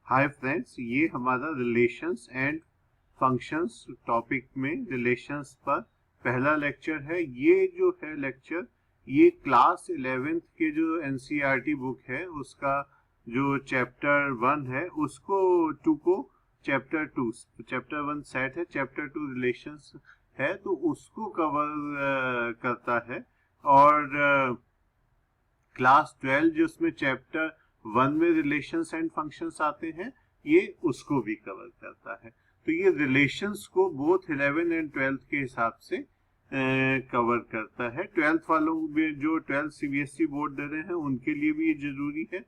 Hi friends, ये हमारा relations and functions topic में रिलेशंस पर पहला लेक्चर है। ये जो है लेक्चर, ये क्लास 11th के जो एनसीईआरटी बुक है उसका जो चैप्टर 1 है उसको चैप्टर 1 सेट है, चैप्टर 2 रिलेशंस है, तो उसको कवर करता है। और क्लास 12 जिसमें चैप्टर 1 में रिलेशंस एंड फंक्शंस आते हैं, ये उसको भी कवर करता है। तो ये रिलेशंस को बोथ 11 एंड 12 के हिसाब से कवर करता है। 12th वालों में जो 12 सीबीएसई बोर्ड दे रहे हैं उनके लिए भी ये जरूरी है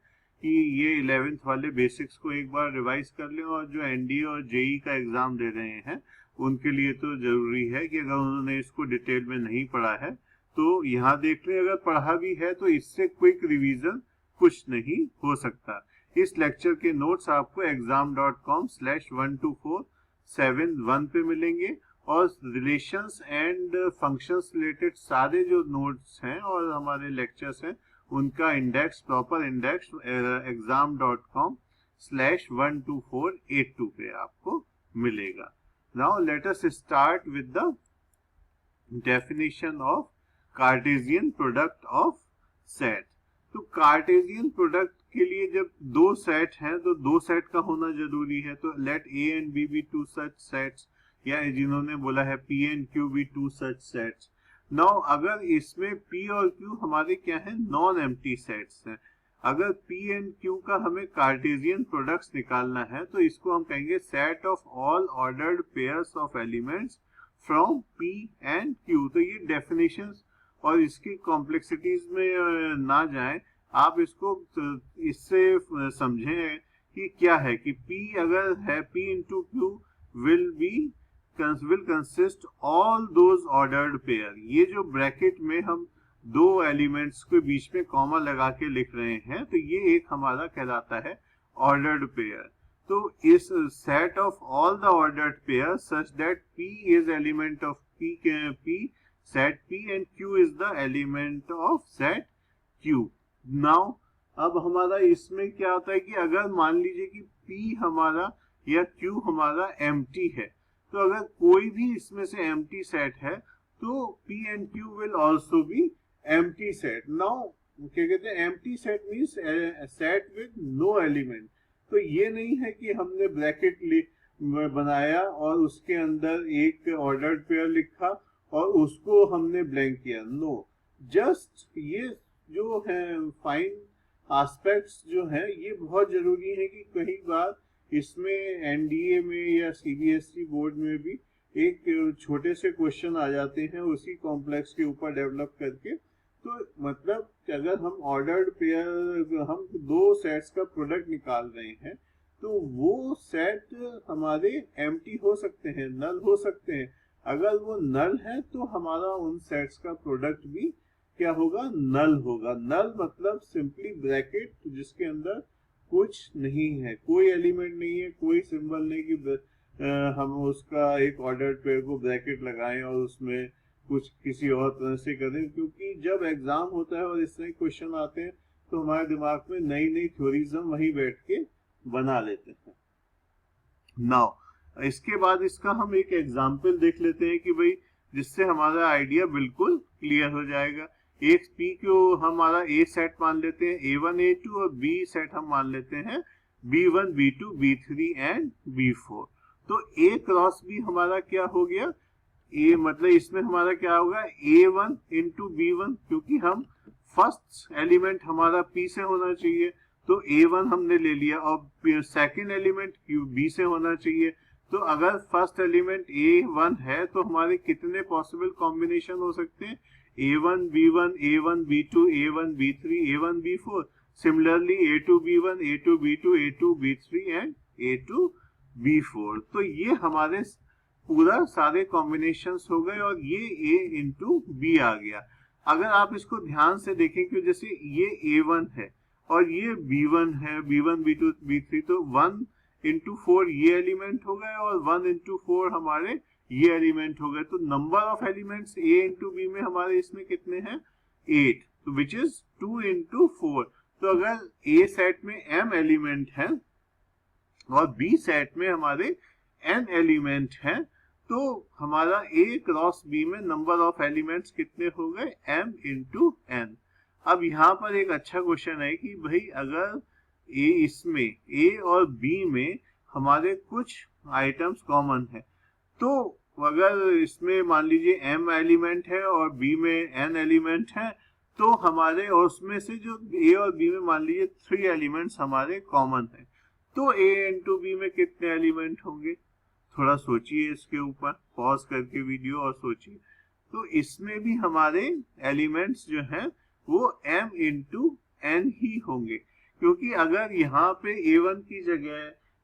कि ये 11th वाले बेसिक्स को एक बार रिवाइज कर लें, और जो एनडीए और जेई का एग्जाम दे रहे हैं उनके लिए तो जरूरी है कि अगर उन्होंने इसको डिटेल में नहीं पढ़ा है तो यहाँ देख लें, अगर पढ़ा भी है तो इससे क्विक रिवीजन कुछ नहीं हो सकता। इस लेक्चर के नोट्स आपको exam.com/12471 पे मिलेंगे, और रिलेशंस एंड फंक्शंस रिलेटेड सारे जो नोट्स हैं और हमारे लेक्चर्स हैं उनका इंडेक्स, प्रॉपर इंडेक्स exam.com/12482 पे आपको मिलेगा। Now let us start with the definition of Cartesian product of set. तो कार्टेशियन प्रोडक्ट के लिए जब दो सेट हैं तो दो सेट का होना जरूरी है। तो let A and B be two such sets, या जिन्होंने बोला है P and Q be two such sets. Now अगर इसमें पी और क्यू हमारे क्या है, नॉन एम्प्टी सेट्स हैं। अगर पी एंड क्यू का हमें कार्टेशियन प्रोडक्ट्स निकालना है तो इसको हम कहेंगे set of all ordered pairs of elements from P and Q. तो ये डेफिनेशंस और इसकी कॉम्प्लेक्सिटीज में ना जाएं, आप इसको इससे समझें कि क्या है कि P अगर है, P into Q will consist all those ordered pair. ये जो ब्रैकेट में हम दो एलिमेंट्स के बीच में कॉमा लगा के लिख रहे हैं, तो ये एक हमारा कहलाता है ऑर्डर्ड पेयर। तो इस set of all the ordered pair such that P is element of P set P and Q is the element of set Q. Now अब हमारा इसमें क्या होता है कि अगर मान लीजिए कि P हमारा या Q हमारा empty है, तो अगर कोई भी इसमें से empty set है तो P and Q will also be empty set. Now क्या कहते हैं, empty set means set with no element. तो ये नहीं है कि हमने ब्रैकेट बनाया और उसके अंदर एक ऑर्डर्ड पेयर लिखा और उसको हमने ब्लैंक किया। नो, जस्ट ये जो है फाइन एस्पेक्ट्स जो है ये बहुत जरूरी है कि कई बार इसमें एनडीए में या सीबीएसई बोर्ड में भी एक छोटे से क्वेश्चन आ जाते हैं उसी कॉम्प्लेक्स के ऊपर डेवलप करके। तो मतलब अगर हम ऑर्डर्ड पेयर, हम दो सेट्स का प्रोडक्ट निकाल रहे हैं, तो वो सेट हमारे एम्प्टी हो सकते हैं, नल हो सकते हैं। अगर वो नल है तो हमारा उन सेट्स का प्रोडक्ट भी क्या होगा, नल होगा। नल मतलब सिंपली ब्रैकेट जिसके अंदर कुछ नहीं है, कोई एलिमेंट नहीं है, कोई सिंबल नहीं कि हम उसका एक ऑर्डर पेयर को ब्रैकेट लगाएं और उसमें कुछ किसी और तरह से करें। क्योंकि जब एग्जाम होता है और इस तरह क्वेश्चन आते हैं तो हमारे दिमाग में नई नई थ्योरीज हम वहीं बैठ के बना लेते हैं। नाउ इसके बाद इसका हम एक एग्जाम्पल देख लेते हैं कि भाई जिससे हमारा आइडिया बिल्कुल क्लियर हो जाएगा। एक पी को हमारा ए सेट मान लेते हैं, A1 A2, और बी सेट हम मान लेते हैं B1 B2 B3 and B4। तो A क्रॉस B हमारा क्या हो गया, ए मतलब इसमें हमारा क्या होगा, A1 इंटू B1, क्योंकि हम फर्स्ट एलिमेंट हमारा P से होना चाहिए तो A1 हमने ले लिया, और सेकेंड एलिमेंट B से होना चाहिए। तो अगर फर्स्ट एलिमेंट A1 है तो हमारे कितने पॉसिबल कॉम्बिनेशन हो सकते हैं, A1 B1, A1 B2, A1 B3, A1 B4। Similarly A2 B1, A2 B2, A2 B3 and A2 B4। तो ये हमारे पूरा सारे कॉम्बिनेशंस हो गए और ये A इंटू B आ गया। अगर आप इसको ध्यान से देखें कि जैसे ये A1 है और ये B1 है, B1 B2 B3, तो 1 इंटू 4 ये एलिमेंट हो गए और 1 इंटू 4 हमारे ये एलिमेंट हो गए। तो number of elements A into B में हमारे इसमें कितने हैं, 8, तो विच इज 2 इंटू 4। तो अगर A सेट में m एलिमेंट है और बी सेट में हमारे n एलिमेंट हैं, तो हमारा A क्रॉस B में नंबर ऑफ एलिमेंट्स कितने हो गए, m इंटू n। अब यहाँ पर एक अच्छा क्वेश्चन है कि भाई अगर इसमें A और B में हमारे कुछ आइटम्स कॉमन है, तो अगर इसमें मान लीजिए m एलिमेंट है और B में n एलिमेंट है, तो हमारे और उसमें से जो A और B में मान लीजिए 3 एलिमेंट्स हमारे कॉमन है, तो A इंटू B में कितने एलिमेंट होंगे। थोड़ा सोचिए इसके ऊपर, पॉज करके वीडियो और सोचिए। तो इसमें भी हमारे एलिमेंट्स जो हैं वो m इंटू n ही होंगे, क्योंकि अगर यहाँ पे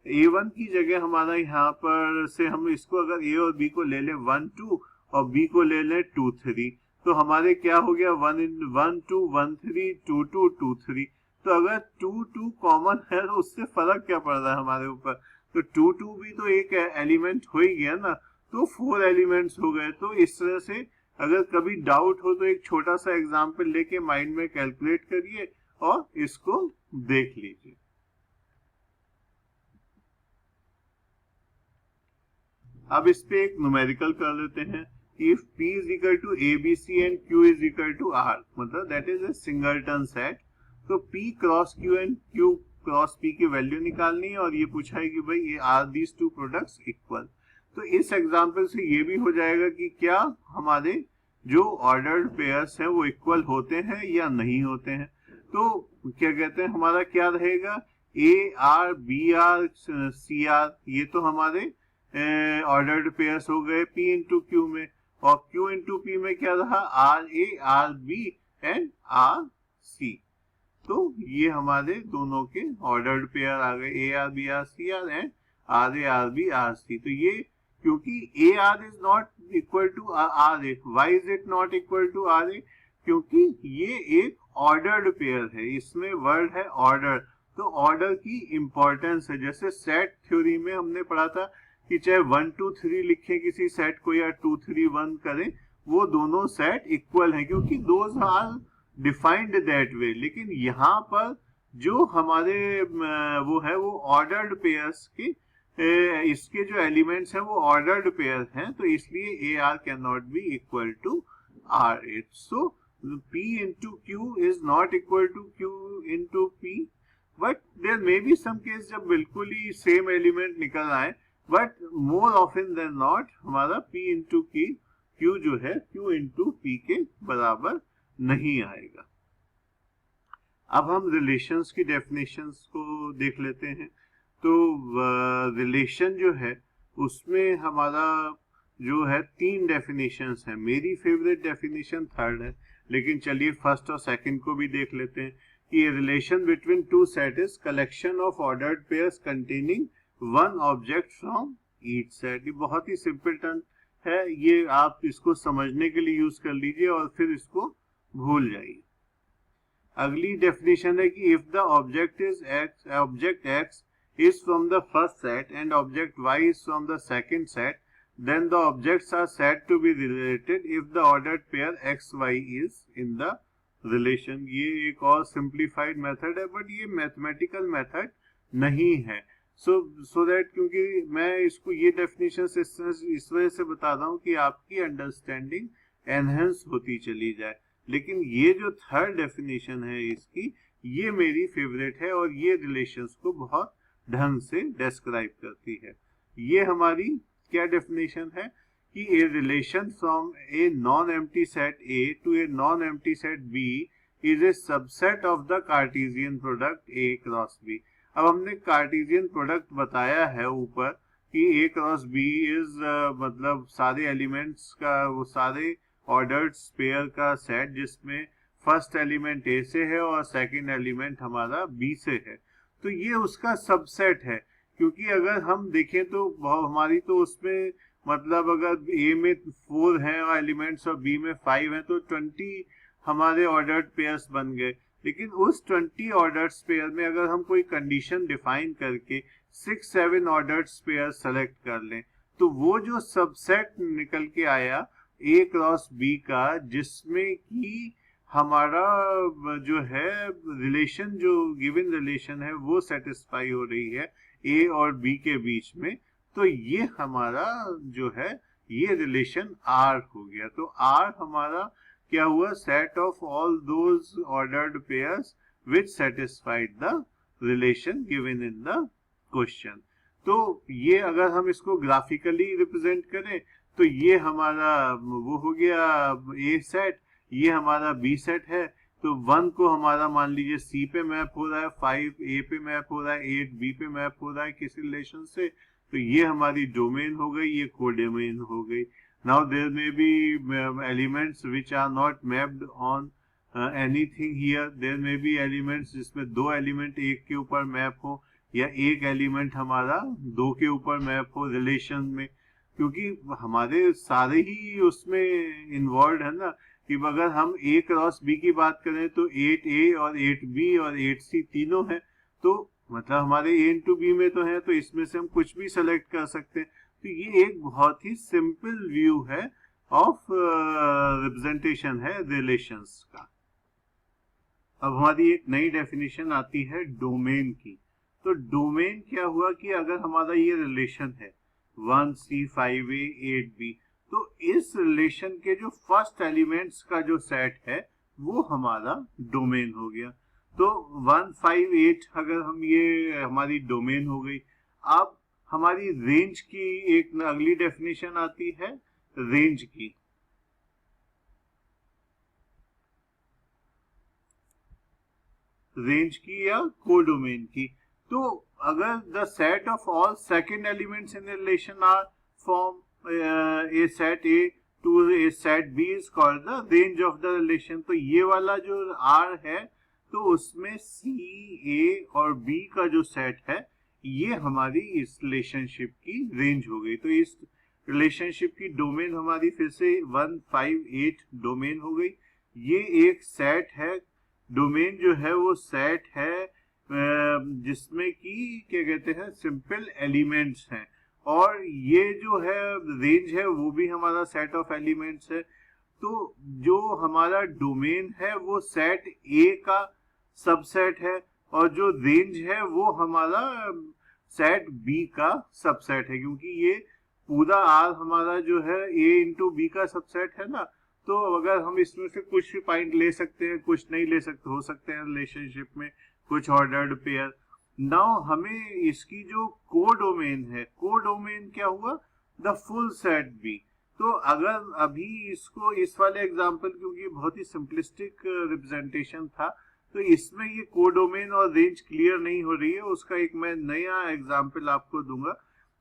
A1 की जगह हमारा यहाँ पर से हम इसको अगर A और B को ले लें 1 2 और B को ले लें 2 3, तो हमारे क्या हो गया 1 2 1 3 2 2 2 3। तो अगर 2 2 कॉमन है तो उससे फर्क क्या पड़ रहा है हमारे ऊपर, तो 2 2 भी तो एक एलिमेंट हो ही गया ना, तो 4 एलिमेंट्स हो गए। तो इस तरह से अगर कभी डाउट हो तो एक छोटा सा एग्जांपल लेके माइंड में कैलकुलेट करिए और इसको देख लीजिए। अब इस पे एक न्यूमेरिकल कर लेते हैं। If P is equal to ABC and Q is equal to R, मतलब that is a singleton set, तो P cross Q and Q cross P की वैल्यू निकालनी है और ये पूछा है कि भाई ये are these two products equal. तो इस एग्जांपल से ये भी हो जाएगा कि क्या हमारे जो ऑर्डर्ड पेयर्स हैं वो इक्वल होते हैं या नहीं होते हैं। तो क्या कहते हैं, हमारा क्या रहेगा, A R B R C R, ये तो हमारे ऑर्डर्ड पेयर्स हो गए P इंटू Q में, और Q इंटू P में क्या रहा, R A R B and R C। तो ये हमारे दोनों के ऑर्डर्ड पेयर आ गए A R B R C R and R A R B R C। तो ये क्योंकि A R is not equal to R A, why is it not equal to R A, क्योंकि ये एक ordered pair है, इसमें word है order. तो ऑर्डर की इंपॉर्टेंस है, जैसे सेट थ्योरी में हमने पढ़ा था कि चाहे 1 2 3 लिखें किसी सेट को या 2 3 1 करें, वो दोनों सेट इक्वल हैं क्योंकि those are defined that way. लेकिन यहाँ पर जो हमारे वो है वो ऑर्डर्ड पेयर्स की इसके जो एलिमेंट्स हैं वो ऑर्डर्ड पेयर हैं, तो इसलिए A R can not be equal to R H. So P into Q is not equal to Q into P, but there may be some case जब बिल्कुल ही सेम एलिमेंट निकल आए, but more often than not हमारा P into Q जो है Q into P के बराबर नहीं आएगा। अब हम रिलेशंस की डेफिनेशंस को देख लेते हैं। तो रिलेशन जो है उसमें हमारा जो है 3 डेफिनेशंस हैं। मेरी फेवरेट डेफिनेशन थर्ड है, लेकिन चलिए फर्स्ट और सेकंड को भी देख लेते हैं कि relation between two set is collection of ordered pairs containing one object from each set. ये बहुत ही सिंपल टर्म है, ये आप इसको समझने के लिए यूज कर लीजिए और फिर इसको भूल जाइए। अगली डेफिनेशन है कि if the object x is from the first set and object y is from the second set, then the objects are said to be related if the ordered pair xy is in the relation। ये एक और simplified method है, but ये mathematical method नहीं है। So that क्योंकि मैं इसको ये डेफिनेशन इस वजह से बता रहा हूँ कि आपकी अंडरस्टैंडिंग एनहेंस होती चली जाए। लेकिन ये जो थर्ड डेफिनेशन है इसकी, ये मेरी फेवरेट है और ये रिलेशंस को बहुत ढंग से डिस्क्राइब करती है। ये हमारी क्या डेफिनेशन है कि a relation from a non empty set A to a non empty set B is a subset of the Cartesian product A cross B. अब हमने कार्टेशियन प्रोडक्ट बताया है ऊपर कि ए क्रॉस बी इज मतलब सारे एलिमेंट्स का वो सारे ऑर्डर्ड पेयर का सेट जिसमें फर्स्ट एलिमेंट ए से है और सेकंड एलिमेंट हमारा बी से है। तो ये उसका सबसेट है, क्योंकि अगर हम देखें तो हमारी तो उसमें मतलब अगर ए में 4 हैं और एलिमेंट्स और बी में 5 हैं तो 20 हमारे ऑर्डर्ड पेयर्स बन गए। लेकिन उस 20 ऑर्डर्ड पेयर में अगर हम कोई कंडीशन डिफाइन करके 6-7 ऑर्डर्ड पेयर सेलेक्ट कर लें, तो वो जो सबसेट निकल के आया ए क्रॉस बी का, जिसमें कि हमारा जो है रिलेशन जो गिवन रिलेशन है वो सेटिस्फाई हो रही है ए और बी के बीच में, तो ये हमारा जो है ये रिलेशन आर हो गया। तो आर हमारा क्या हुआ, set of all those ordered pairs which satisfied the relation given in the question. तो ये अगर हम इसको ग्राफिकली रिप्रेजेंट करें तो ये हमारा वो हो गया ए सेट, ये हमारा बी सेट है। तो 1 को हमारा मान लीजिए सी पे मैप हो रहा है, 5 ए पे मैप हो रहा है, 8 बी पे मैप हो रहा है किसी रिलेशन से, तो ये हमारी डोमेन हो गई, ये कोडोमेन हो गई। Now there may be elements which are not mapped on anything here, there may be elements जिसमें 2 एलिमेंट एक के ऊपर मैप हो, या एक एलिमेंट हमारा 2 के ऊपर मैप हो रिलेशन में, क्योंकि हमारे सारे ही उसमें इन्वॉल्व है ना। कि अगर हम ए क्रॉस बी की बात करें तो 8A और 8B और 8C तीनों है, तो मतलब हमारे ए इंटू बी में तो है, तो इसमें से हम कुछ भी सेलेक्ट कर सकते हैं। तो ये एक बहुत ही सिंपल व्यू है ऑफ रिप्रेजेंटेशन है रिलेशंस का। अब हमारी एक नई डेफिनेशन आती है डोमेन की। तो डोमेन क्या हुआ कि अगर हमारा ये रिलेशन है 1C 5A 8B, तो इस रिलेशन के जो फर्स्ट एलिमेंट्स का जो सेट है वो हमारा डोमेन हो गया। तो 1 5 8 अगर हम ये हमारी डोमेन हो गई। अब हमारी रेंज की एक अगली डेफिनेशन आती है रेंज की। रेंज की या कोडोमेन की। तो अगर the set of all second elements in relation are from a set A to a set B is called the range of the relation। तो ये वाला जो R है तो उसमें C, A और B का जो सेट है ये हमारी इस रिलेशनशिप की रेंज हो गई। तो इस रिलेशनशिप की डोमेन हमारी फिर से 1 5 8 डोमेन हो गई। ये एक सेट है, डोमेन जो है वो सेट है जिसमें कि क्या कहते हैं सिंपल एलिमेंट्स हैं, और ये जो है रेंज है वो भी हमारा सेट ऑफ एलिमेंट्स है। तो जो हमारा डोमेन है वो सेट ए का सबसेट है, और जो रेंज है वो हमारा सेट बी का सबसेट है, क्योंकि ये पूरा आर हमारा जो है ए इंटू बी का सबसेट है ना। तो अगर हम इसमें से कुछ पॉइंट ले सकते हैं, कुछ नहीं ले सकते, हो सकते हैं रिलेशनशिप में कुछ ऑर्डर्ड पेयर। नाउ हमें इसकी जो कोडोमेन है, कोडोमेन क्या हुआ, द फुल सेट बी। तो अगर अभी इसको इस वाले एग्जांपल, क्योंकि बहुत ही सिंपलिस्टिक रिप्रेजेंटेशन था, तो इसमें ये कोडोमेन और रेंज क्लियर नहीं हो रही है, उसका एक मैं नया एग्जांपल आपको दूंगा।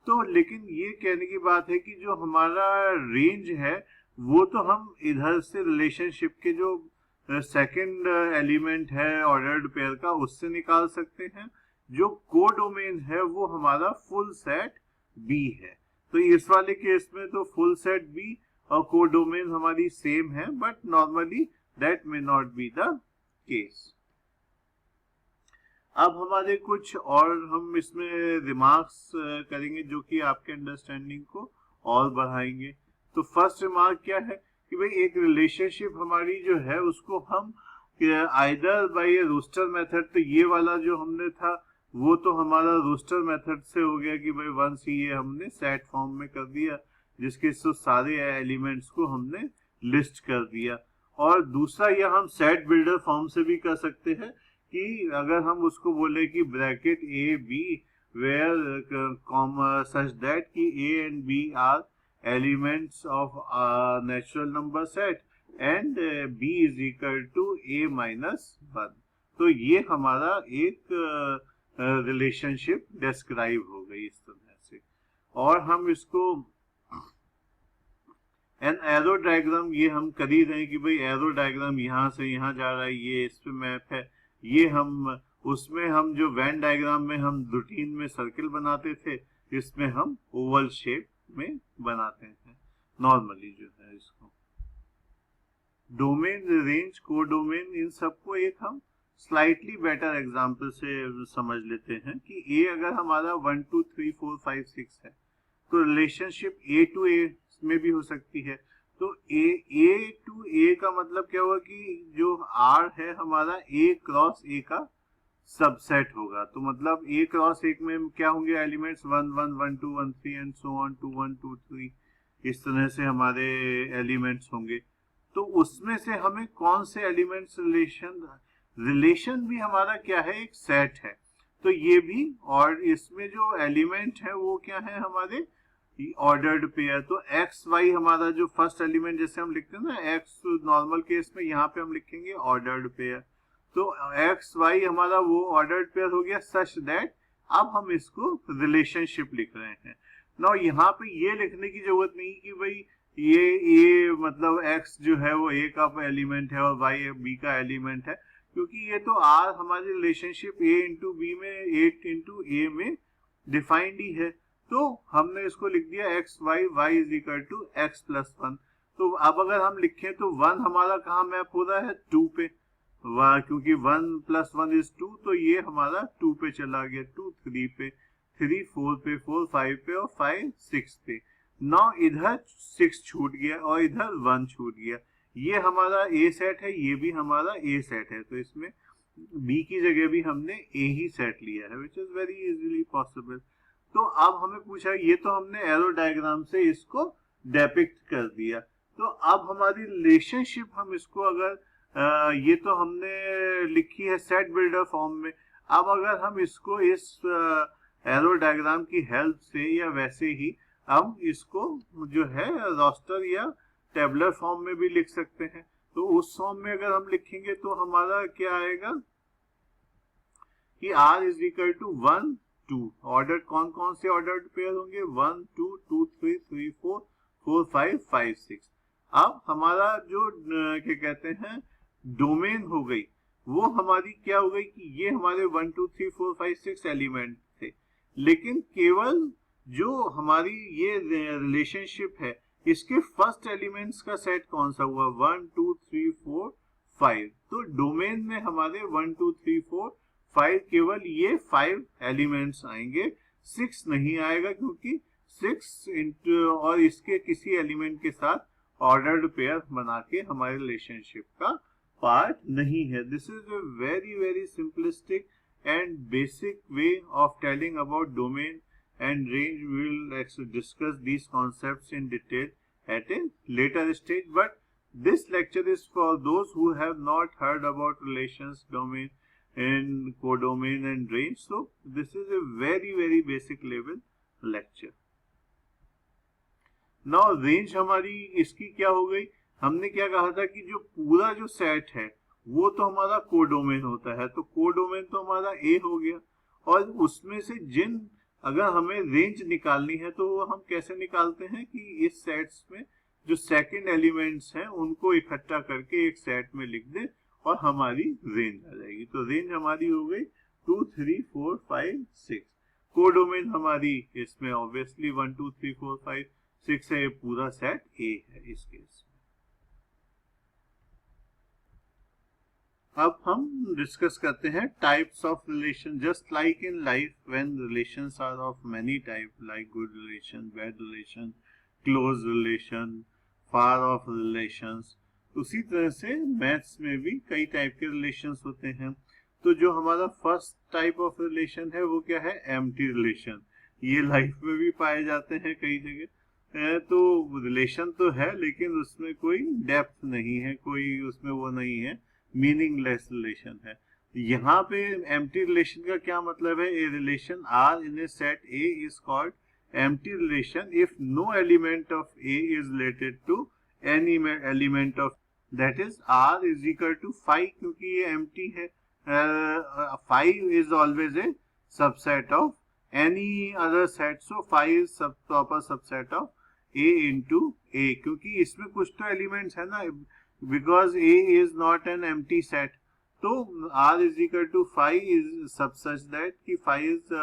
तो लेकिन ये कहने की बात है कि जो हमारा रेंज है वो तो हम इधर से रिलेशनशिप के जो सेकंड एलिमेंट है ऑर्डर्ड पेयर का उससे निकाल सकते हैं। जो कोडोमेन है वो हमारा फुल सेट बी है। तो इस वाले केस में तो फुल सेट बी और कोडोमेन हमारी सेम है, but normally that may not be the case. अब हमारे कुछ और हम इसमें रिमार्क्स करेंगे जो कि आपके अंडरस्टैंडिंग को और बढ़ाएंगे। तो फर्स्ट रिमार्क क्या है कि भाई एक रिलेशनशिप हमारी जो है उसको हम आइदर बाय रोस्टर मेथड, तो ये वाला जो हमने था वो तो हमारा रोस्टर मेथड से हो गया कि भाई 1C ये हमने सेट फॉर्म में कर दिया जिसके सारे एलिमेंट्स को हमने लिस्ट कर दिया। और दूसरा ये हम सेट बिल्डर फॉर्म से भी कर सकते हैं कि अगर हम उसको बोले कि bracket a b where such that कि a and b are elements of natural number set and B is equal to a minus 1। तो ये हमारा एक रिलेशनशिप डिस्क्राइब हो गई इस तरह से। और हम इसको एन एरो डायग्राम ये हम कर ही रहे हैं कि भाई एरो डायग्राम यहाँ से यहाँ जा रहा है, ये इस पे मैप है। ये हम उसमें हम जो वेन डायग्राम में हम रूटीन में सर्किल बनाते थे, इसमें हम ओवल शेप में बनाते हैं नॉर्मली जो है इसको। डोमेन, रेंज, कोडोमेन, इन सबको एक हम स्लाइटली बेटर एग्जांपल से समझ लेते हैं कि ए अगर हमारा 1 2 3 4 5 6 है तो रिलेशनशिप ए टू ए में भी हो सकती है। तो ए टू ए का मतलब क्या हुआ कि जो आर है हमारा ए क्रॉस ए का सबसेट होगा। तो मतलब A क्रॉस एक में क्या होंगे एलिमेंट्स 1 1 1 2 1 3 एंड सो ऑन 2 1 2 3, इस तरह से हमारे एलिमेंट्स होंगे। तो उसमें से हमें कौन से एलिमेंट्स रिलेशन भी हमारा क्या है, एक सेट है। तो ये भी, और इसमें जो एलिमेंट है वो क्या है हमारे ऑर्डर्ड पेयर। तो एक्स वाई हमारा जो फर्स्ट एलिमेंट जैसे हम लिखते हैं ना, एक्स नॉर्मल केस में यहाँ पे हम लिखेंगे ऑर्डर्ड पेयर। तो एक्स वाई हमारा वो ऑर्डर्ड पेयर हो गया सच दैट अब हम इसको रिलेशनशिप लिख रहे हैं। ना यहाँ पे ये लिखने की जरूरत नहीं कि भाई ये मतलब x जो है वो a का एलिमेंट है और y b का एलिमेंट है, क्योंकि ये तो r हमारी रिलेशनशिप a इंटू बी में 8 इंटू a में डिफाइंड ही है। तो हमने इसको लिख दिया x y y is equal to x plus 1। तो अब अगर हम लिखें तो 1 हमारा कहाँ मैप हो रहा है, 2 पे, क्योंकि 1 प्लस 1 इज 2, तो ये हमारा 2 पे चला गया, 2 3 पे, 3 4 पे, 4 5 पे और 5 6 पे। नौ इधर 6 छूट गया और इधर 1 छूट गया। ये हमारा ए सेट है, ये भी हमारा ए सेट है, तो इसमें बी की जगह भी हमने ए ही सेट लिया है, which is very easily possible. तो अब हमें पूछा, ये तो हमने एरो डायग्राम से इसको डेपिक्ट कर दिया। तो अब हमारी रिलेशनशिप हम इसको अगर ये तो हमने लिखी है सेट बिल्डर फॉर्म में। अब अगर हम इसको इस एरो डायग्राम की हेल्प से या वैसे ही हम इसको जो है रोस्टर या टेबलर फॉर्म में भी लिख सकते हैं। तो उस फॉर्म में अगर हम लिखेंगे तो हमारा क्या आएगा कि r is equal to 1 2, order कौन कौन से ऑर्डर्ड पेयर होंगे, 1 2 2 3 3 4 4 5 5 6। अब हमारा जो क्या कहते हैं डोमेन हो गई, वो हमारी क्या हो गई कि ये हमारे 1 2 3 4 5 6 एलिमेंट थे, लेकिन केवल जो हमारी ये रिलेशनशिप है इसके फर्स्ट एलिमेंट्स का सेट कौन सा हुआ, 1 2 3 4 5। तो डोमेन में हमारे 1 2 3 4 5 केवल ये 5 एलिमेंट्स आएंगे, 6 नहीं आएगा, क्योंकि 6 और इसके किसी एलिमेंट के साथ ऑर्डर्ड पेयर बना के हमारे रिलेशनशिप का पार्ट नहीं है। This is a very very simplistic and basic way of telling about domain and range. We will discuss these concepts in detail at a later stage, but this lecture is for those who have not heard about relations, domain and codomain and range. So this is a very very basic level lecture. Now range हमारी इसकी क्या हो गई, हमने क्या कहा था कि जो पूरा जो सेट है वो तो हमारा कोडोमेन होता है। तो कोडोमेन तो हमारा ए हो गया, और उसमें से जिन अगर हमें रेंज निकालनी है तो हम कैसे निकालते हैं कि इस सेट्स में जो सेकंड एलिमेंट्स हैं उनको इकट्ठा करके एक सेट में लिख दे और हमारी रेंज आ जाएगी। तो रेंज हमारी हो गई 2 3 4 5 6। कोडोमेन हमारी इसमें ऑब्वियसली 1 2 3 4 5 6 है, ये पूरा सेट ए है इस केस में। अब हम डिस्कस करते हैं types of relation. Just like in life when relations are of many type, like good relation, bad relation, close relation, far off relations, उसी तरह से मैथ्स में भी कई टाइप के रिलेशंस होते हैं। तो जो हमारा फर्स्ट टाइप ऑफ रिलेशन है वो क्या है, एम्प्टी रिलेशन। ये लाइफ में भी पाए जाते हैं कई जगह। तो रिलेशन तो है लेकिन उसमें कोई डेप्थ नहीं है, कोई उसमें वो नहीं है, मीनिंगलेस रिलेशन है। यहाँ पे एम्प्टी रिलेशन का क्या मतलब है, a relation R in a set A is called empty relation if no element of A is related to any element of, that is R is equal to 5, क्योंकि ये empty है। 5 is always a subset of any other set, so 5 is proper subset of A into A, क्योंकि इसमें कुछ तो elements है ना, because A is not an empty set. तो R is equal to 5 is such that कि 5 is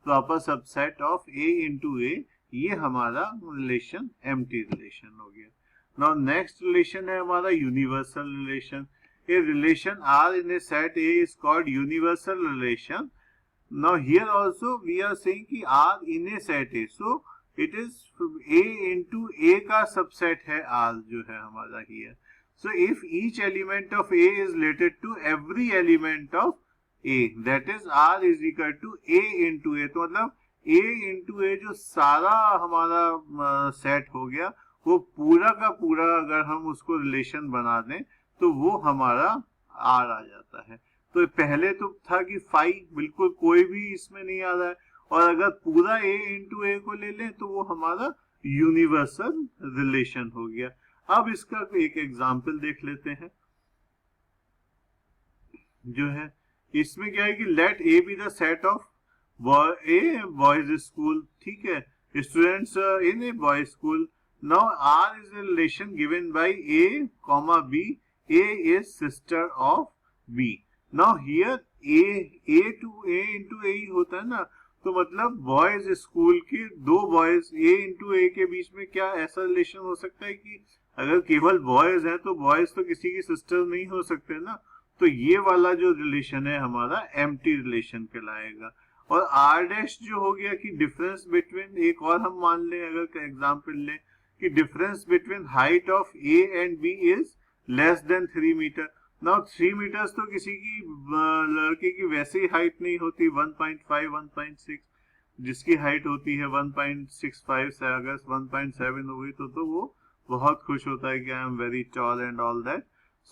proper subset of A into A, ये हमारा रिलेशन एम्प्टी रिलेशन हो गया। नाउ नेक्स्ट रिलेशन है हमारा universal relation. A relation R in a set A is called universal relation. Now here also we are saying कि R in a set A, so it is A into A का subset है R जो है हमारा here. So if each element of A is related to every element of A, that is R is equal to A into A. तो मतलब ए into ए जो सारा हमारा सेट हो गया, वो पूरा का पूरा अगर हम उसको रिलेशन बना दें तो वो हमारा आर आ जाता है। तो पहले तो था कि फाइव बिल्कुल कोई भी इसमें नहीं आ रहा है, और अगर पूरा ए इंटू ए को ले लें तो वो हमारा यूनिवर्सल रिलेशन हो गया। अब इसका एक एग्जाम्पल देख लेते हैं जो है, इसमें क्या है कि let A be the set of a boys school, ठीक है, students in a boys school. Now R is a relation given by a comma b, a is sister of b। Now here a to a into a ही होता है ना, तो मतलब boys school के दो boys a into a के बीच में क्या ऐसा रिलेशन हो सकता है कि अगर केवल बॉयज हैं तो बॉयज तो किसी की सिस्टर नहीं हो सकते ना, तो ये वाला जो रिलेशन है हमारा एम्प्टी रिलेशन कहलाएगा। और आर डैश जो हो गया कि डिफरेंस बिटवीन, एक और हम मान लें अगर एग्जांपल लें कि difference between height of A and B is less than 3 metre. Now 3 metres तो किसी की लड़के की वैसे ही हाइट नहीं होती, 1.5 1.6, जिसकी हाइट होती है 1.65 से अगर 1.7 हो गई तो वो बहुत खुश होता है कि I am very tall and all that.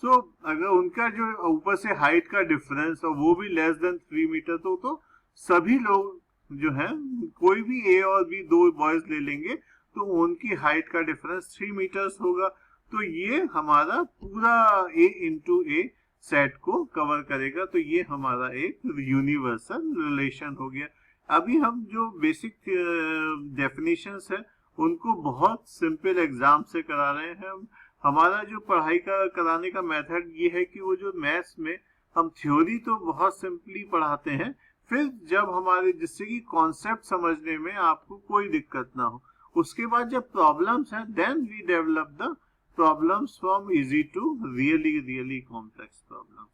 So अगर उनका जो ऊपर से हाइट का डिफरेंस और वो भी लेस देन 3 मीटर, तो सभी लोग जो है कोई भी ए और बी दो बॉयज ले लेंगे तो उनकी हाइट का डिफरेंस 3 मीटर्स होगा। तो ये हमारा पूरा ए इंटू ए सेट को कवर करेगा। तो ये हमारा एक यूनिवर्सल रिलेशन हो गया। अभी हम जो बेसिक डेफिनेशंस है उनको बहुत सिंपल एग्जाम से करा रहे हैं। हमारा जो पढ़ाई का कराने का मेथड ये है कि वो जो मैथ्स में हम थ्योरी तो बहुत सिंपली पढ़ाते हैं, फिर जब हमारे जिससे कि कॉन्सेप्ट समझने में आपको कोई दिक्कत ना हो, उसके बाद जब प्रॉब्लम्स हैं then we develop the problems from easy to really really complex problems.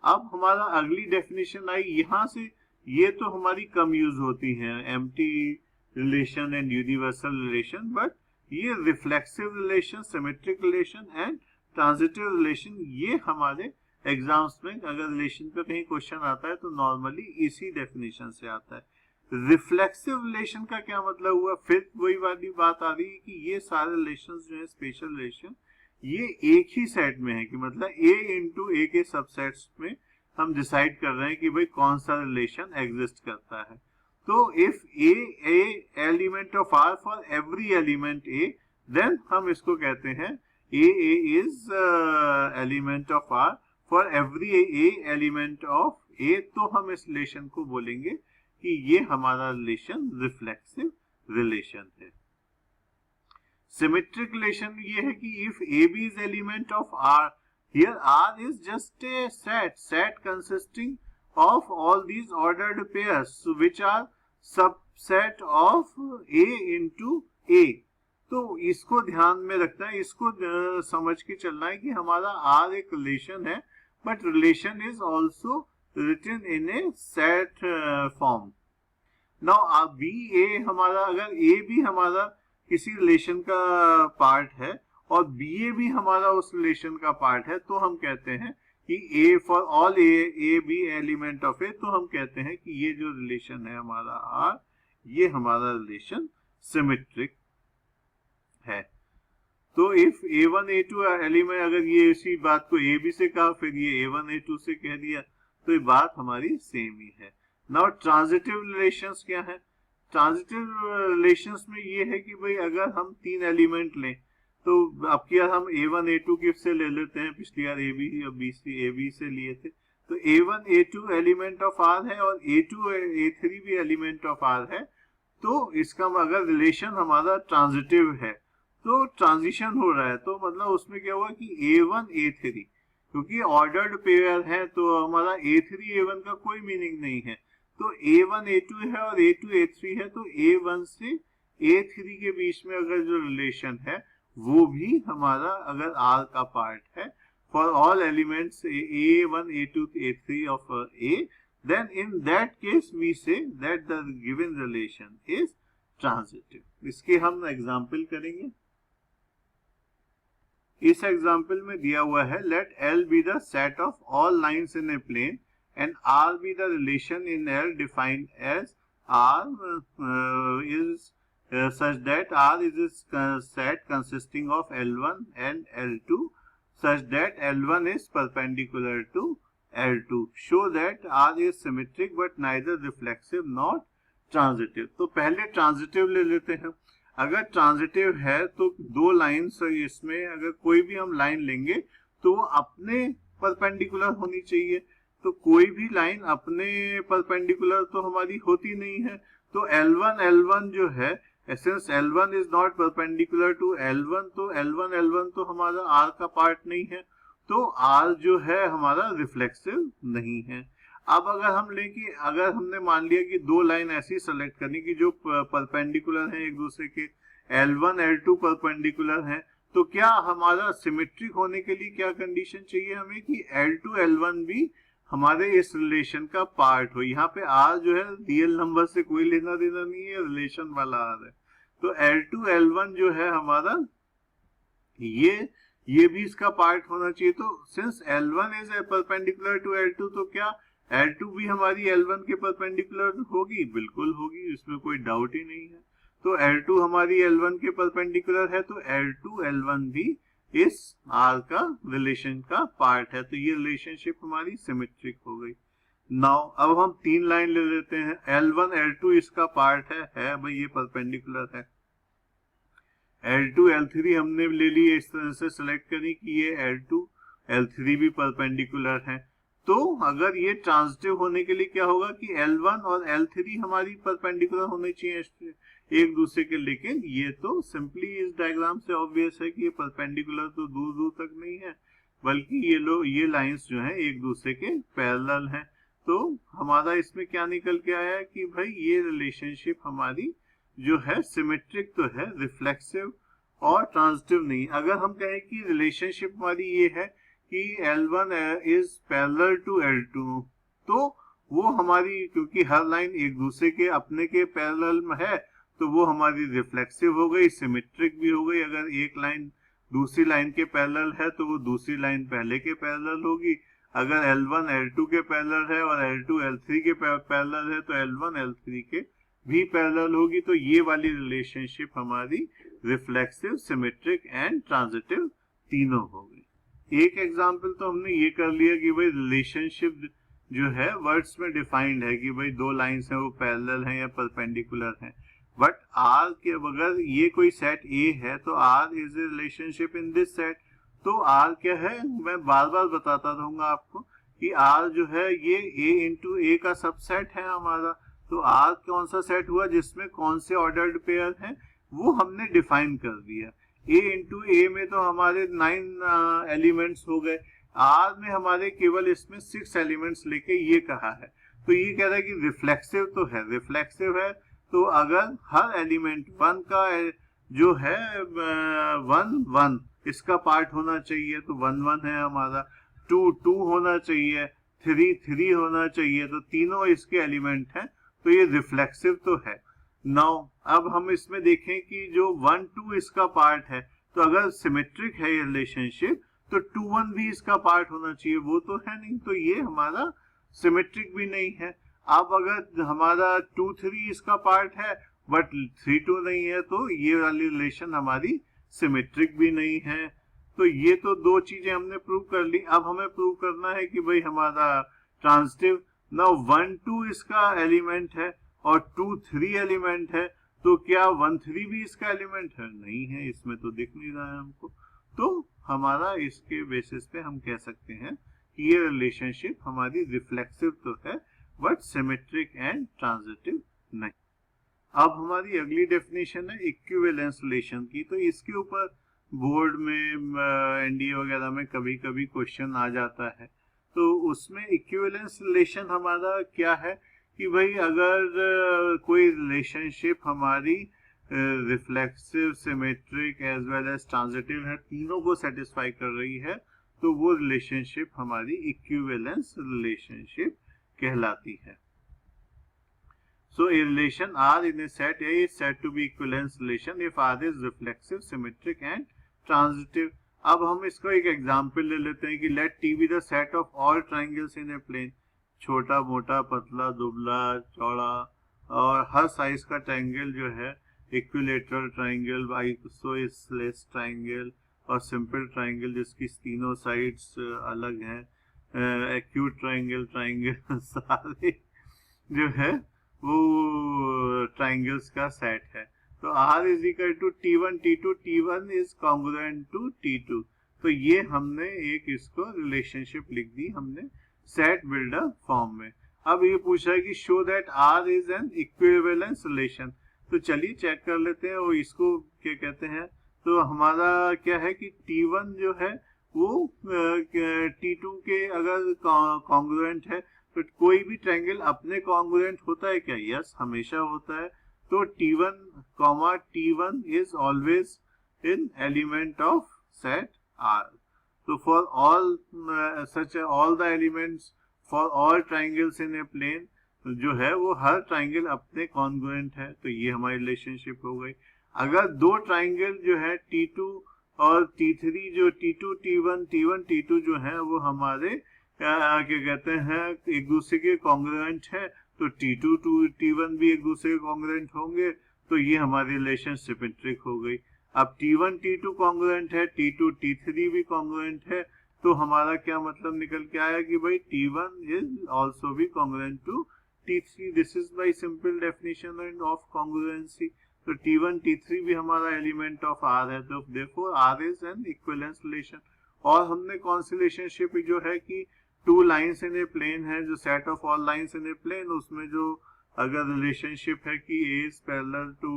अब हमारा अगली डेफिनेशन आई यहां से, ये तो हमारी कम यूज होती है, empty relation and universal relation, but ये reflexive relation, symmetric relation and transitive relation, ये हमारे एग्जाम्स में अगर रिलेशन पे कहीं क्वेश्चन आता है तो नॉर्मली इसी डेफिनेशन से आता है। रिफ्लेक्सिव रिलेशन का क्या मतलब हुआ, फिर वही वाली बात आ रही है कि ये सारे रिलेशन जो है स्पेशल रिलेशन ये एक ही सेट में है, कि मतलब ए इंटू ए के सबसेट्स में हम डिसाइड कर रहे हैं कि भाई कौन सा रिलेशन एग्जिस्ट करता है। तो if a element of R for every element a, then हम इसको कहते हैं a is element of R for every a element of A. तो हम इस रिलेशन को बोलेंगे कि ये हमारा रिलेशन रिफ्लेक्सिव रिलेशन है। सिमेट्रिक रिलेशन ये है कि if a b is element of R, here R is just a set consisting of all these ordered pairs, so which are subset of A into A। तो इसको ध्यान में रखना है, इसको समझ के चलना है कि हमारा R एक रिलेशन है, but relation is also written in a set form. Now b a हमारा, अगर ए भी हमारा किसी रिलेशन का पार्ट है और बी ए भी हमारा उस रिलेशन का पार्ट है, तो हम कहते हैं कि a for all a b element of A, तो हम कहते हैं कि ये जो रिलेशन है हमारा आर, ये हमारा रिलेशन सिमेट्रिक है। तो इफ A1 A2 एलिमेंट, अगर ये इसी बात को ए बी से कहा फिर ये A1 A2 से कह दिया, तो ये बात हमारी सेम ही है। नाउ ट्रांजिटिव रिलेशंस क्या है, ट्रांजिटिव रिलेशंस में ये है कि भाई अगर हम 3 एलिमेंट लें, तो अब क्या हम A1 A2 किस से ले लेते हैं, पिछली बार A B और B C A B से लिए थे, तो A1 A2 element of R है और A2 A3 भी एलिमेंट ऑफ R है। तो इसका अगर रिलेशन हमारा ट्रांजिटिव है तो ट्रांजिशन हो रहा है, तो मतलब उसमें क्या हुआ कि A1 A3, क्योंकि ऑर्डर्ड पेयर है तो हमारा A3 A1 का कोई मीनिंग नहीं है, तो A1 A2 है और A2 A3 है, तो A1 से A3 के बीच में अगर जो रिलेशन है वो भी हमारा अगर R का पार्ट है for all elements A1 A2 A3 of A, then in that case we say that the given relation is transitive। इसके हम एग्जाम्पल करेंगे। इस एग्जाम्पल में दिया हुआ है let L be the set of all lines in a plane and R be the relation in L defined as R is such that R is a set consisting of L1 and L2 such that L1 is perpendicular to L2. Show that R is symmetric but neither reflexive nor transitive. तो पहले transitive ले लेते हैं. अगर transitive है तो दो lines, इसमें अगर कोई भी हम लाइन लेंगे तो वो अपने परपेंडिकुलर होनी चाहिए. तो कोई भी लाइन अपने परपेंडिकुलर तो हमारी होती नहीं है. तो L1 जो है, since L1 is not perpendicular to L1, तो L1 तो हमारा R का पार्ट नहीं है. तो R जो है हमारा रिफ्लेक्सिव नहीं है. अब अगर हम लें कि अगर हमने मान लिया कि दो लाइन ऐसी सेलेक्ट करनी कि जो परपेंडिकुलर हैं एक दूसरे के, L1 L2 परपेंडिकुलर हैं, तो क्या हमारा सिमेट्रिक होने के लिए क्या कंडीशन चाहिए हमें कि L2 L1 भी हमारे इस रिलेशन का पार्ट हो. यहाँ पे R जो है रियल नंबर से कोई लेना देना नहीं है, रिलेशन वाला R है. तो L2 L1 जो है हमारा ये भी इसका पार्ट होना चाहिए. तो since L1 is perpendicular to L2, तो क्या L2 भी हमारी L1 के परपेंडिकुलर होगी? बिल्कुल होगी, इसमें कोई डाउट ही नहीं है. तो L2 हमारी L1 के परपेंडिकुलर है, तो L2 L1 भी इस R का रिलेशन का पार्ट है. तो ये रिलेशनशिप हमारी सिमेट्रिक हो गई. नाउ अब हम तीन लाइन ले लेते हैं. L1 L2 इसका पार्ट है भाई, ये परपेंडिकुलर है. L2 L3 हमने ले लिए, इस तरह से सिलेक्ट करी कि ये L2 L3 भी परपेंडिकुलर है. तो अगर ये ट्रांजिटिव होने के लिए क्या होगा कि L1 और L3 हमारी परपेंडिकुलर होने चाहिए एक दूसरे के. लेकिन ये तो सिंपली इस डायग्राम से ऑब्वियस है कि ये परपेंडिकुलर तो दूर दूर तक नहीं है, बल्कि ये लाइंस जो हैं एक दूसरे के पैरेलल हैं. तो हमारा इसमें क्या निकल के आया कि भाई ये रिलेशनशिप हमारी जो है सिमेट्रिक तो है, रिफ्लेक्सिव और ट्रांजिटिव नहीं. अगर हम कहें कि रिलेशनशिप हमारी ये है कि L1 is parallel to L2, तो वो हमारी, क्योंकि हर लाइन एक दूसरे के अपने के पैरेलल में है, तो वो हमारी रिफ्लेक्सिव हो गई, सिमेट्रिक भी हो गई. अगर एक लाइन दूसरी लाइन के पैरेलल है तो वो दूसरी लाइन पहले के पैरेलल होगी. अगर L1 L2 के पैरेलल है और L2 L3 के पैरेलल है तो L1 L3 के भी पैरेलल होगी. तो ये वाली रिलेशनशिप हमारी रिफ्लेक्सिव, सिमेट्रिक एंड ट्रांजिटिव तीनों हो गई. एक एग्जाम्पल तो हमने ये कर लिया कि भाई रिलेशनशिप जो है वर्ड्स में डिफाइंड है कि भाई दो लाइंस हैं वो पैरेलल हैं या परपेंडिकुलर हैं. बट R के बगैर ये कोई सेट A है तो R is a relationship in this set. तो R क्या है, मैं बार बार बताता रहूंगा आपको कि R जो है ये A इंटू A का सबसेट है हमारा. तो R कौन सा सेट हुआ जिसमें कौन से ऑर्डर्ड पेयर हैं वो हमने डिफाइन कर दिया. A इंटू A में तो हमारे 9 एलिमेंट्स हो गए. R में हमारे केवल इसमें 6 एलिमेंट्स लेके ये कहा है. तो ये कह रहा है कि रिफ्लेक्सिव तो है, रिफ्लेक्सिव है. तो अगर हर एलिमेंट 1 का जो है 1 इसका पार्ट होना चाहिए, तो 1 है हमारा. 2 होना चाहिए, 3 होना चाहिए. तो तीनों इसके एलिमेंट हैं, तो ये रिफ्लेक्सिव तो है. नाउ अब हम इसमें देखें कि जो 1 2 इसका पार्ट है, तो अगर सिमेट्रिक है ये रिलेशनशिप तो 2 1 भी इसका पार्ट होना चाहिए. वो तो है नहीं, तो ये हमारा सिमेट्रिक भी नहीं है. अब अगर हमारा 2 3 इसका पार्ट है बट 3 2 नहीं है, तो ये वाली रिलेशन हमारी सिमेट्रिक भी नहीं है. तो ये तो दो चीजें हमने प्रूव कर ली. अब हमें प्रूव करना है कि भाई हमारा ट्रांजिटिव. नाउ 1 2 इसका एलिमेंट है और 2 3 एलिमेंट है, तो क्या 1 3 भी इसका एलिमेंट है? नहीं है, इसमें तो दिख नहीं रहा है हमको. तो हमारा इसके बेसिस पे हम कह सकते हैं कि ये रिलेशनशिप हमारी रिफ्लेक्सिव तो है बट सिमेट्रिक एंड ट्रांजिटिव नहीं. अब हमारी अगली डेफिनेशन है इक्विवेलेंस रिलेशन की. तो इसके ऊपर बोर्ड में एनडीए वगैरह में कभी कभी क्वेश्चन आ जाता है. तो उसमें इक्विवेलेंस रिलेशन हमारा क्या है कि भाई अगर कोई रिलेशनशिप हमारी reflexive, symmetric as well as transitive है, तीनों को सेटिस्फाई कर रही है, तो वो रिलेशनशिप हमारी इक्विवेलेंस रिलेशनशिप कहलाती है. So a relation R in a set A is said to be equivalence relation if R is reflexive, symmetric and transitive. अब हम इसको एक एग्जांपल ले लेते हैं कि let T be the set of all triangles in a plane, छोटा मोटा पतला दुबला चौड़ा और हर साइज का ट्राइंगल जो है, इक्विलेटरल ट्राइंगल, आइसोसेलेस ट्राइंगल और सिंपल ट्राइंगल जिसकी तीनों साइड्स अलग हैं, एक्यूट ट्राइंगल, ट्राइंगल सारे जो है वो ट्राइंगल्स का सेट है। तो R is equal to T1 T2, T1 is congruent to T2। तो ये हमने एक इसको रिलेशनशिप लिख दी हमने सेट बिल्डर फॉर्म में। अब ये पूछा है कि show that R is an equivalence relation. तो चलिए चेक कर लेते हैं वो इसको क्या कहते हैं। तो हमारा क्या है कि T1 जो है वो T2 के अगर कॉन्ग्रुएंट है तो कोई भी ट्रायंगल अपने कॉन्ग्रुएंट होता है क्या? यस, हमेशा होता है। तो T1 is always in element of set R. So for all all the elements for all triangles in a plane जो है वो हर ट्राइंगल अपने कॉन्ग्रुएंट है। तो ये हमारी रिलेशनशिप हो गई। अगर दो ट्राइंगल जो है T2 और T3 जो T2 T1 T1 T2 जो है वो हमारे क्या कहते हैं एक दूसरे के कॉन्ग्रुएंट है, तो T2 T1 भी एक दूसरे के कॉन्ग्रुएंट होंगे। तो ये हमारी रिलेशन सिमेट्रिक हो गई। अब T1 T2 कॉन्ग्रुएंट है, T2 T3 भी कॉन्ग्रुएंट है। तो हमारा क्या मतलब निकल के आया कि भाई T1 इज आल्सो भी congruent to T3। This is by simple definition of congruency. तो T1 T3 भी हमारा एलिमेंट ऑफ R है। तो therefore R is an equivalence relation. और हमने कौन सी रिलेशनशिप जो है कि two lines in a plane है, जो set of all lines in a plane, उसमें जो अगर रिलेशनशिप है कि A is parallel to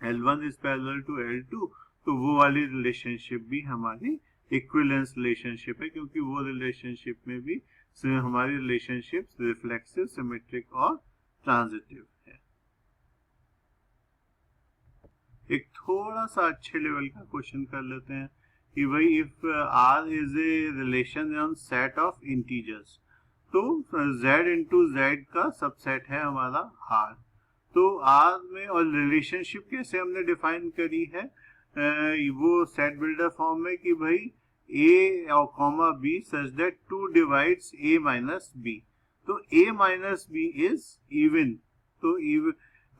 L1 is parallel to L2, तो वो वाली रिलेशनशिप भी हमारी इक्विवेलेंस रिलेशनशिप है, क्योंकि वो रिलेशनशिप में भी हमारी रिलेशनशिप रिफ्लेक्सिव, सिमेट्रिक और ट्रांजिटिव है। एक थोड़ा सा अच्छे लेवल का क्वेश्चन कर लेते हैं कि भाई if R is a relation on set of integers, तो Z इंटू Z का सबसेट है हमारा R। तो R में और रिलेशनशिप कैसे हमने डिफाइन करी है वो सेट बिल्डर फॉर्म में कि भाई A और comma B such that 2 divides A minus B। तो A minus B is even.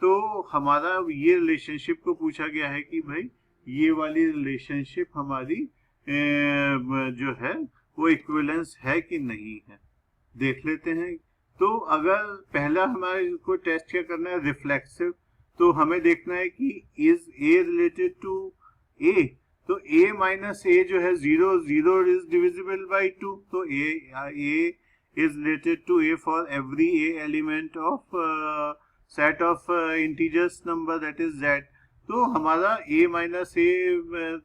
तो हमारा ये रिलेशनशिप को पूछा गया है कि भाई ये वाली रिलेशनशिप हमारी जो है वो इक्विवेलेंस है कि नहीं है, देख लेते हैं। तो अगर पहला हमारे को टेस्ट क्या करना है, रिफ्लेक्सिव। तो हमें देखना है कि is A related to A। तो A माइनस A जो है 0 0 इज डिविजिबल बाय 2। तो A is related to A for every A element of set of integers number that is Z। तो हमारा A माइनस A,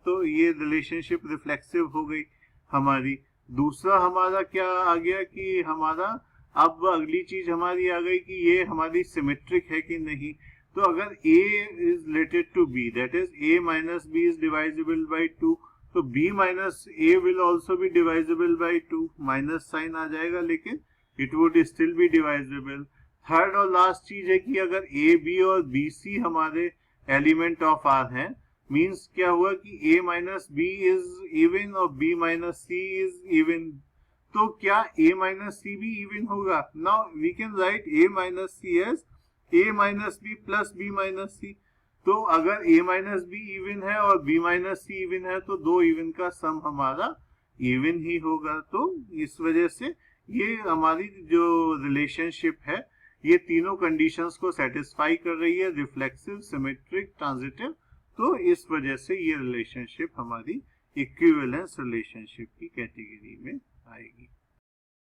तो ये relationship reflexive हो गई हमारी। दूसरा हमारा क्या आ गया कि हमारा अब अगली चीज हमारी आ गई कि ये हमारी सिमेट्रिक है कि नहीं। तो अगर A is related to B, that is A minus B is divisible by 2, तो B minus A will also be divisible by 2। Minus sign आ जाएगा लेकिन it would still be divisible. Third और लास्ट चीज है कि अगर A B और B C हमारे एलिमेंट ऑफ R है, मीन्स क्या हुआ कि A minus B is even और B minus C is even. तो क्या A माइनस C भी इवन होगा? Now we can write A minus C as A minus B plus B minus C। तो अगर A माइनस B इवन है और B minus C even है तो दो इवन का सम हमारा इवन ही होगा। तो इस वजह से ये हमारी जो रिलेशनशिप है ये तीनों कंडीशंस को सेटिस्फाई कर रही है, रिफ्लेक्सिव, सिमेट्रिक, ट्रांजिटिव। तो इस वजह से ये रिलेशनशिप हमारी इक्विवेलेंस रिलेशनशिप की कैटेगरी में आएगी।